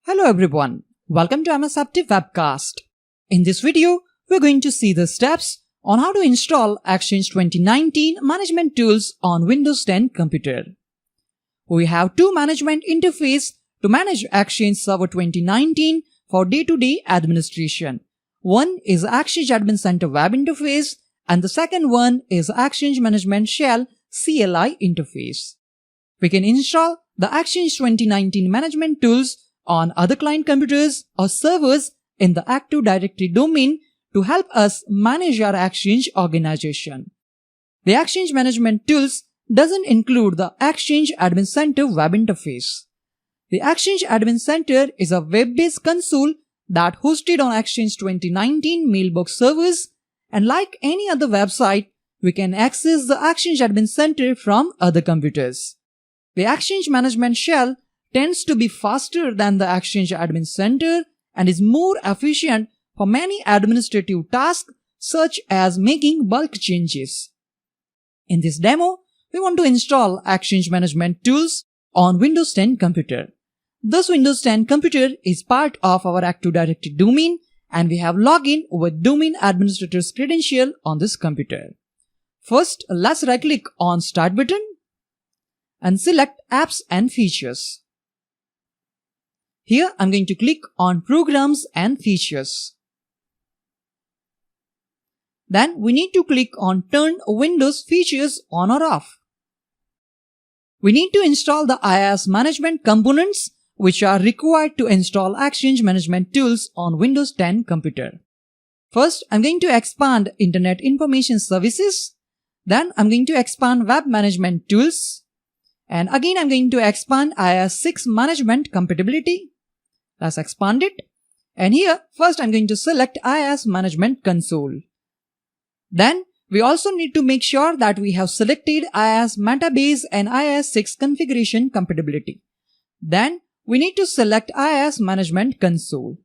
Hello everyone, welcome to MS Aptiv Webcast. In this video, we're going to see the steps on how to install Exchange 2019 management tools on Windows 10 computer. We have two management interfaces to manage Exchange Server 2019 for day-to-day administration. One is Exchange Admin Center web interface and the second one is Exchange Management Shell CLI interface. We can install the Exchange 2019 management tools on other client computers or servers in the Active Directory domain to help us manage our Exchange organization. The Exchange Management Tools doesn't include the Exchange Admin Center web interface. The Exchange Admin Center is a web-based console that hosted on Exchange 2019 mailbox servers, and like any other website, we can access the Exchange Admin Center from other computers. The Exchange Management Shell tends to be faster than the Exchange Admin Center and is more efficient for many administrative tasks such as making bulk changes. In this demo, we want to install Exchange Management Tools on Windows 10 computer. This Windows 10 computer is part of our Active Directory domain and we have login with domain administrator's credential on this computer. First, let's right click on Start button and select Apps and Features. Here I'm going to click on Programs and Features. Then we need to click on Turn Windows Features on or off. We need to install the IIS management components which are required to install Exchange Management Tools on Windows 10 computer. First, I'm going to expand Internet Information Services. Then I'm going to expand Web Management Tools. And again I'm going to expand IIS 6 Management Compatibility. Let's expand it. And here, first I'm going to select IIS Management Console. Then, we also need to make sure that we have selected IIS Metabase and IIS 6 Configuration Compatibility. Then, we need to select IIS Management Console.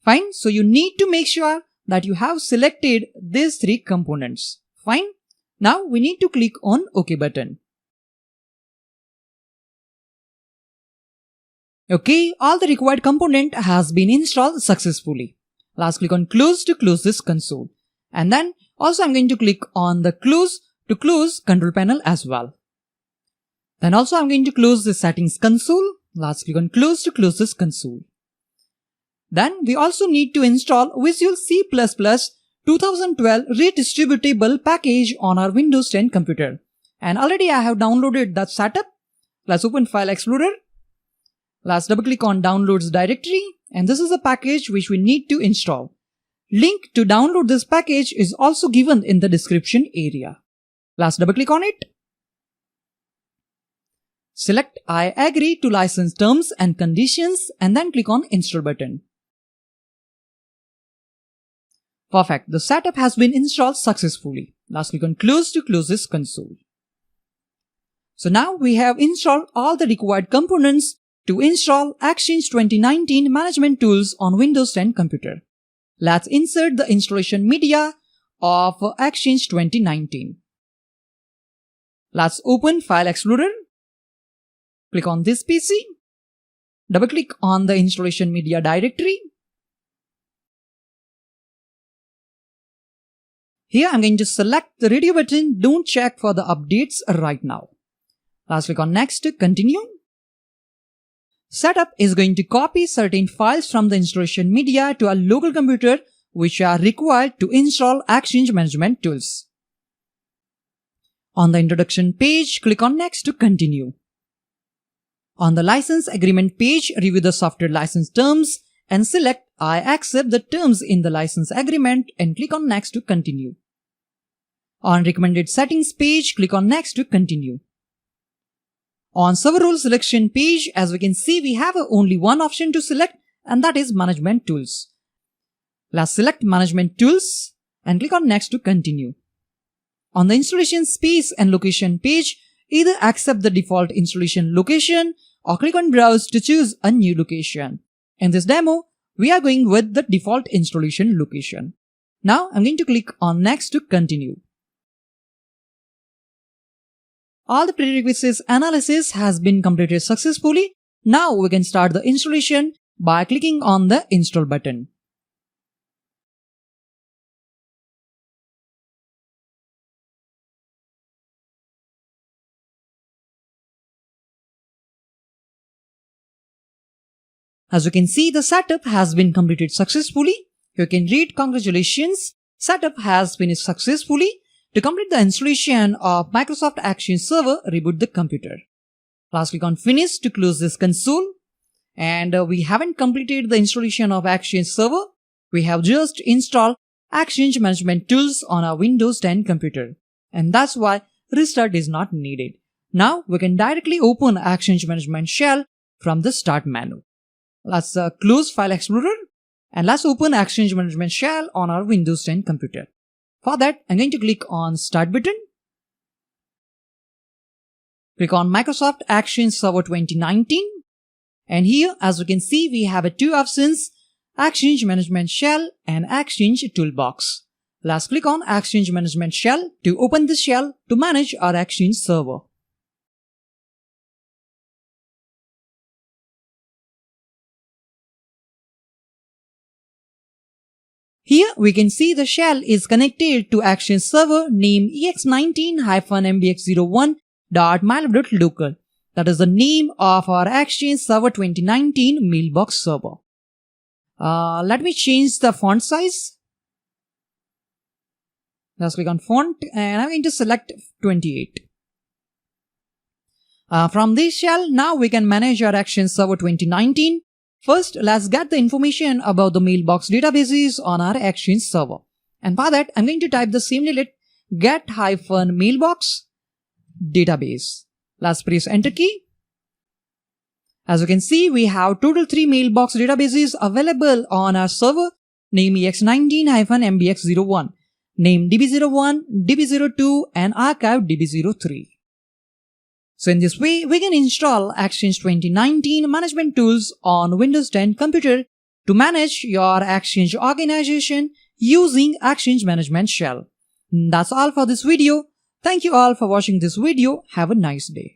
Fine, so you need to make sure that you have selected these three components. Fine. Now, we need to click on OK button. Okay, all the required component has been installed successfully. Let's click on Close to close this console. And then also I'm going to click on the Close to close control panel as well. Then also I'm going to close the Settings console. Let's click on Close to close this console. Then we also need to install Visual C++ 2012 redistributable package on our Windows 10 computer. And already I have downloaded that setup. Let's open File Explorer. Let's double click on Downloads directory and this is a package which we need to install. Link to download this package is also given in the description area. Let's double click on it. Select I agree to license terms and conditions and then click on Install button. Perfect. The setup has been installed successfully. Let's click on Close to close this console. So now we have installed all the required components to install Exchange 2019 management tools on Windows 10 computer. Let's insert the installation media of Exchange 2019. Let's open File Explorer. Click on this PC. Double click on the installation media directory. Here I'm going to select the radio button. Don't check for the updates right now. Let's click on Next to continue. Setup is going to copy certain files from the installation media to our local computer which are required to install Exchange Management Tools. On the introduction page, click on Next to continue. On the license agreement page, review the software license terms and select I accept the terms in the license agreement and click on Next to continue. On recommended settings page, click on Next to continue. On server role selection page, as we can see, we have only one option to select and that is Management Tools. Let's select Management Tools and click on Next to continue. On the installation space and location page, either accept the default installation location or click on Browse to choose a new location. In this demo, we are going with the default installation location. Now I'm going to click on Next to continue. All the prerequisites analysis has been completed successfully. Now we can start the installation by clicking on the install button. As you can see, the setup has been completed successfully. You can read, "Congratulations, setup has finished successfully. To complete the installation of Microsoft Action Server, reboot the computer." Last, click on Finish to close this console. And we haven't completed the installation of Action Server. We have just installed Exchange Management Tools on our Windows 10 computer. And that's why restart is not needed. Now we can directly open Exchange Management Shell from the Start menu. Let's close File Explorer and let's open Exchange Management Shell on our Windows 10 computer. For that, I'm going to click on Start button. Click on Microsoft Action Server 2019. And here, as you can see, we have two options, Exchange Management Shell and Exchange Toolbox. Let's click on Exchange Management Shell to open the shell to manage our Exchange server. Here we can see the shell is connected to Exchange server named ex19-mbx01.mylab.local. That is the name of our Exchange Server 2019 mailbox server. Let me change the font size. Let's click on font and I'm going to select 28. From this shell, now we can manage our Exchange Server 2019. First, let's get the information about the mailbox databases on our Exchange server. And for that, I'm going to type the similarly get-mailbox database. Let's press enter key. As you can see, we have total 3 mailbox databases available on our server, named ex19-mbx01, named db01, db02, and archive db03. So in this way, we can install Exchange 2019 management tools on Windows 10 computer to manage your Exchange organization using Exchange Management Shell. That's all for this video. Thank you all for watching this video. Have a nice day.